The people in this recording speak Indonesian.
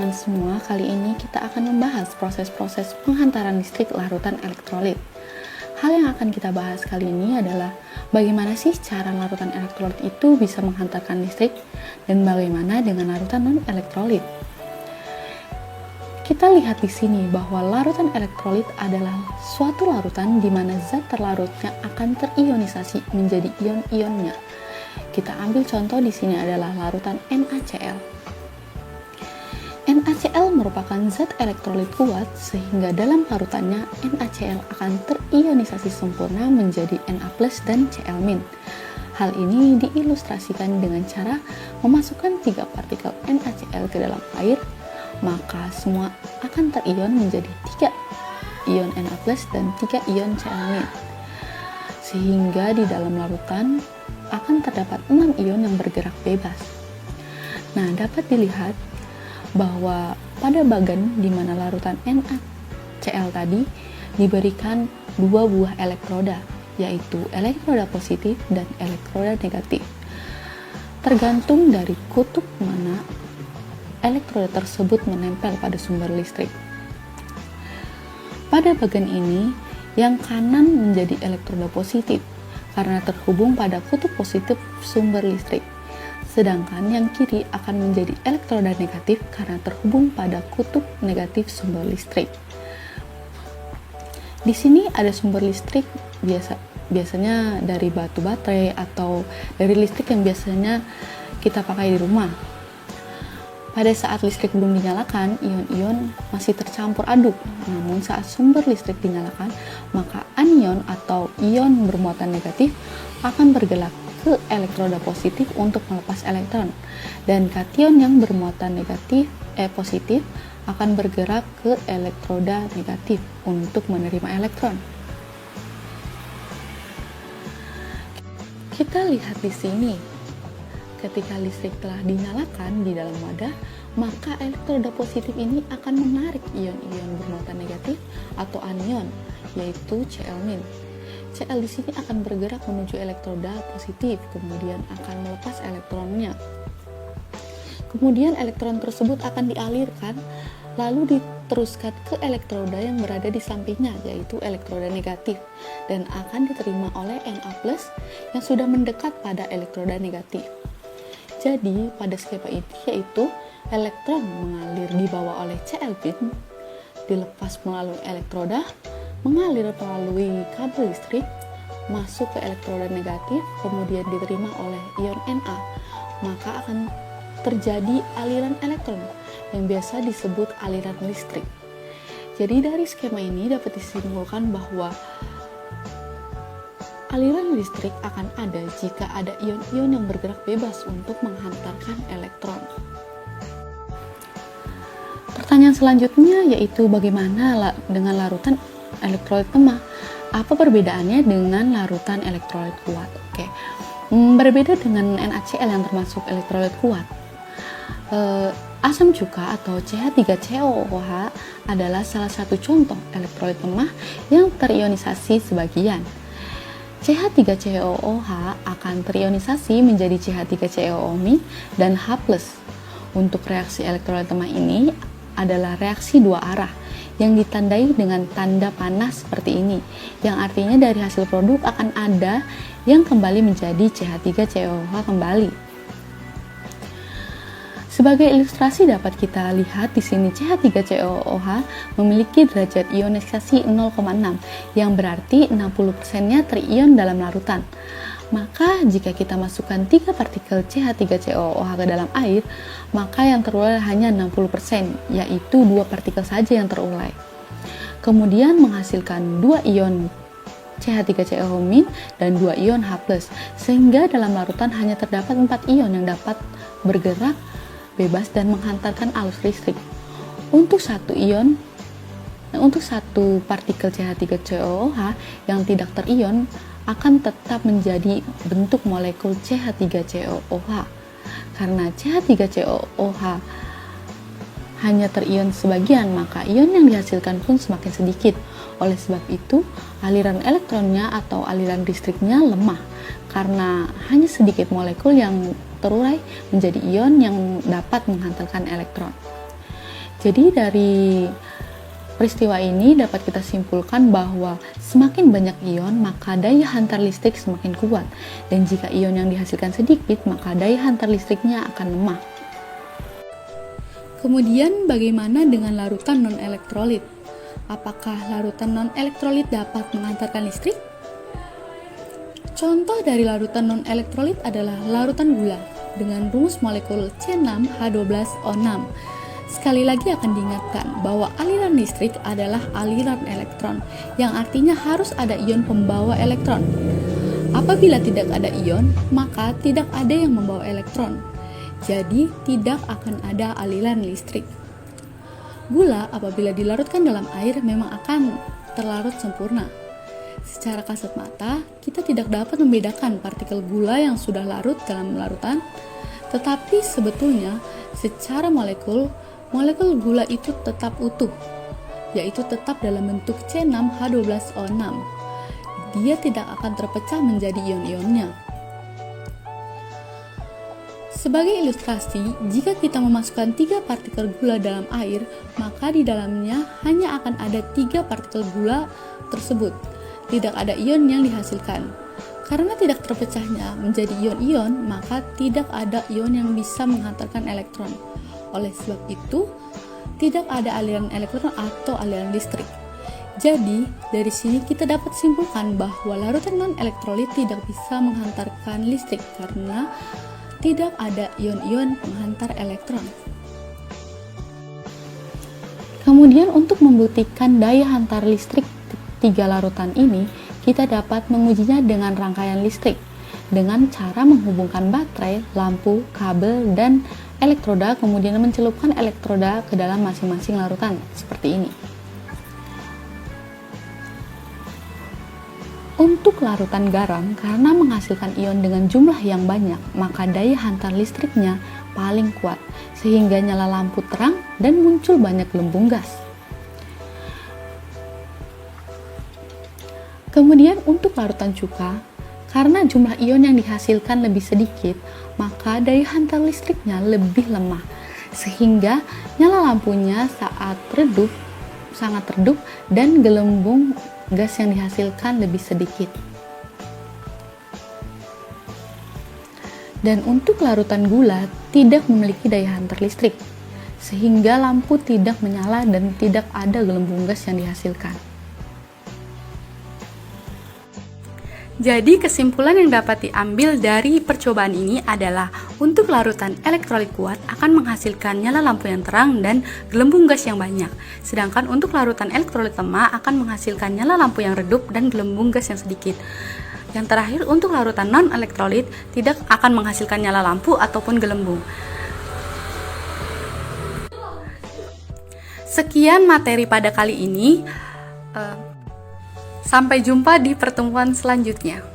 teman-teman semua, kali ini kita akan membahas proses-proses penghantaran listrik larutan elektrolit. Hal yang akan kita bahas kali ini adalah bagaimana sih cara larutan elektrolit itu bisa menghantarkan listrik dan bagaimana dengan larutan non-elektrolit. Kita lihat di sini bahwa larutan elektrolit adalah suatu larutan di mana zat terlarutnya akan terionisasi menjadi ion-ionnya. Kita ambil contoh di sini adalah larutan NaCl. NaCl merupakan zat elektrolit kuat sehingga dalam larutannya NaCl akan terionisasi sempurna menjadi Na+ dan Cl-. Hal ini diilustrasikan dengan cara memasukkan 3 partikel NaCl ke dalam air, maka semua akan terion menjadi 3 ion Na+ dan 3 ion Cl-. Sehingga di dalam larutan akan terdapat 6 ion yang bergerak bebas. Nah, dapat dilihat bahwa pada bagan di mana larutan NaCl tadi diberikan 2 buah elektroda, yaitu elektroda positif dan elektroda negatif. Tergantung dari kutub mana elektroda tersebut menempel pada sumber listrik. Pada bagan ini, yang kanan menjadi elektroda positif karena terhubung pada kutub positif sumber listrik. Sedangkan yang kiri akan menjadi elektroda negatif karena terhubung pada kutub negatif sumber listrik. Di sini ada sumber listrik biasanya dari batu baterai atau dari listrik yang biasanya kita pakai di rumah. Pada saat listrik belum dinyalakan, ion-ion masih tercampur aduk. Namun saat sumber listrik dinyalakan, maka anion atau ion bermuatan negatif akan bergerak ke elektroda positif untuk melepas elektron, dan kation yang bermuatan positif akan bergerak ke elektroda negatif untuk menerima elektron. Kita lihat di sini, ketika listrik telah dinyalakan di dalam wadah, maka elektroda positif ini akan menarik ion-ion bermuatan negatif atau anion, yaitu Cl-. Cl di sini akan bergerak menuju elektroda positif, kemudian akan melepas elektronnya. Kemudian elektron tersebut akan dialirkan, lalu diteruskan ke elektroda yang berada di sampingnya, yaitu elektroda negatif, dan akan diterima oleh Na+ yang sudah mendekat pada elektroda negatif. Jadi, pada skema ini yaitu elektron mengalir dibawa oleh Cl pin, dilepas melalui elektroda, mengalir melalui kabel listrik, masuk ke elektroda negatif, kemudian diterima oleh ion Na, maka akan terjadi aliran elektron yang biasa disebut aliran listrik. Jadi dari skema ini dapat disimpulkan bahwa aliran listrik akan ada jika ada ion-ion yang bergerak bebas untuk menghantarkan elektron. Pertanyaan selanjutnya yaitu bagaimana dengan larutan elektrolit lemah? Apa perbedaannya dengan larutan elektrolit kuat? Berbeda dengan NaCl yang termasuk elektrolit kuat. Asam cuka atau CH3COOH adalah salah satu contoh elektrolit lemah yang terionisasi sebagian. CH3COOH akan terionisasi menjadi CH3COO- dan H+. Untuk reaksi elektrolit lemah ini adalah reaksi dua arah yang ditandai dengan tanda panas seperti ini, yang artinya dari hasil produk akan ada yang kembali menjadi CH3COOH kembali. Sebagai ilustrasi dapat kita lihat di sini CH3COOH memiliki derajat ionisasi 0,6, yang berarti 60%-nya terion dalam larutan. Maka jika kita masukkan 3 partikel CH3COOH ke dalam air, maka yang terurai hanya 60%, yaitu 2 partikel saja yang terurai. Kemudian menghasilkan 2 ion CH3COO- dan 2 ion H+, sehingga dalam larutan hanya terdapat 4 ion yang dapat bergerak bebas dan menghantarkan arus listrik. Untuk satu partikel CH3COOH yang tidak terion akan tetap menjadi bentuk molekul CH3COOH. Karena CH3COOH hanya terion sebagian, maka ion yang dihasilkan pun semakin sedikit. Oleh sebab itu, aliran elektronnya atau aliran listriknya lemah, karena hanya sedikit molekul yang terurai menjadi ion yang dapat menghantarkan elektron. Jadi dari peristiwa ini dapat kita simpulkan bahwa semakin banyak ion, maka daya hantar listrik semakin kuat. Dan jika ion yang dihasilkan sedikit, maka daya hantar listriknya akan lemah. Kemudian bagaimana dengan larutan non-elektrolit? Apakah larutan non-elektrolit dapat mengantarkan listrik? Contoh dari larutan non-elektrolit adalah larutan gula dengan rumus molekul C6H12O6. Sekali lagi akan diingatkan bahwa aliran listrik adalah aliran elektron, yang artinya harus ada ion pembawa elektron. Apabila tidak ada ion, maka tidak ada yang membawa elektron. Jadi, tidak akan ada aliran listrik. Gula apabila dilarutkan dalam air memang akan terlarut sempurna. Secara kasat mata, kita tidak dapat membedakan partikel gula yang sudah larut dalam larutan, tetapi sebetulnya secara molekul gula itu tetap utuh, yaitu tetap dalam bentuk C6H12O6. Dia tidak akan terpecah menjadi ion-ionnya. Sebagai ilustrasi, jika kita memasukkan 3 partikel gula dalam air, maka di dalamnya hanya akan ada 3 partikel gula tersebut. Tidak ada ion yang dihasilkan. Karena tidak terpecahnya menjadi ion-ion, maka tidak ada ion yang bisa menghantarkan elektron. Oleh sebab itu, tidak ada aliran elektron atau aliran listrik. Jadi, dari sini kita dapat simpulkan bahwa larutan non-elektrolit tidak bisa menghantarkan listrik karena tidak ada ion-ion penghantar elektron. Kemudian untuk membuktikan daya hantar listrik 3 larutan ini, kita dapat mengujinya dengan rangkaian listrik dengan cara menghubungkan baterai, lampu, kabel, dan elektroda, kemudian mencelupkan elektroda ke dalam masing-masing larutan seperti ini. Untuk larutan garam, karena menghasilkan ion dengan jumlah yang banyak, maka daya hantar listriknya paling kuat, sehingga nyala lampu terang dan muncul banyak gelembung gas. Kemudian untuk larutan cuka, karena jumlah ion yang dihasilkan lebih sedikit, maka daya hantar listriknya lebih lemah, sehingga nyala lampunya sangat redup dan gelembung gas yang dihasilkan lebih sedikit. Dan untuk larutan gula tidak memiliki daya hantar listrik, sehingga lampu tidak menyala dan tidak ada gelembung gas yang dihasilkan. Jadi kesimpulan yang dapat diambil dari percobaan ini adalah untuk larutan elektrolit kuat akan menghasilkan nyala lampu yang terang dan gelembung gas yang banyak. Sedangkan untuk larutan elektrolit lemah akan menghasilkan nyala lampu yang redup dan gelembung gas yang sedikit. Yang terakhir untuk larutan non-elektrolit tidak akan menghasilkan nyala lampu ataupun gelembung. Sekian materi pada kali ini. Sampai jumpa di pertemuan selanjutnya.